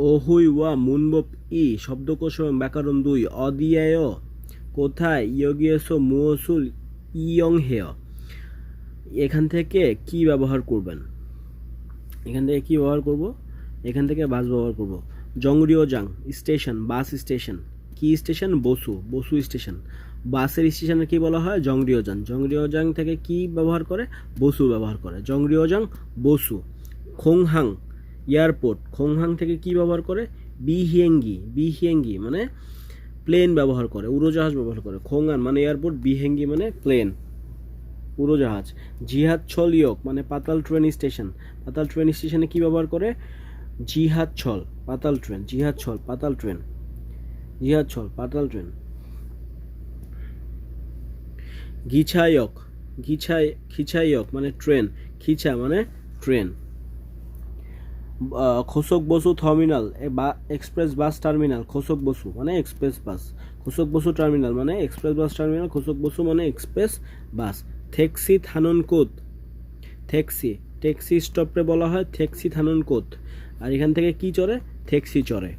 অহুই ওয়া মুনবপ ই শব্দকোষ এবং ব্যাকরণ 2 অদিয়ায় কোথায় ইয়গিয়েসো মুয়সুল ইয়ং হেয় এখান থেকে কি ব্যবহার করবেন এখান থেকে কি ব্যবহার করব এখান থেকে বাস ব্যবহার করব জংরিওজাং স্টেশন বাস স্টেশন কি স্টেশন বসু স্টেশন বাসের স্টেশনে কি বলা হয় জংরিওজাং থেকে কি ব্যবহার করে বসু ব্যবহার করে জংরিওজাং বসু খোংহাং এয়ারপোর্ট খোংহাং থেকে কি ব্যবহার করে বিহিয়েঙ্গি মানে প্লেন ব্যবহার করে উড়োজাহাজ ব্যবহার করে খোংহান মানে এয়ারপোর্ট বিহেঙ্গি মানে প্লেন উড়োজাহাজ জিহাদছল মানে পাতাল ট্রেন স্টেশনে কি ব্যবহার করে জিহাদছল পাতাল ট্রেন খিচায়ক মানে ট্রেন খিচা মানে ট্রেন খোসক বসু টার্মিনাল এক্সপ্রেস বাস টার্মিনাল খোসক বসু মানে এক্সপ্রেস বাস খোসক বসু টার্মিনাল মানে এক্সপ্রেস বাস টার্মিনাল খোসক বসু মানে এক্সপ্রেস বাস ট্যাক্সি থানুন কোত ট্যাক্সি স্টপে বলা হয় ট্যাক্সি থানুন কোত আর এখান থেকে কি চড়ে ট্যাক্সি চড়ে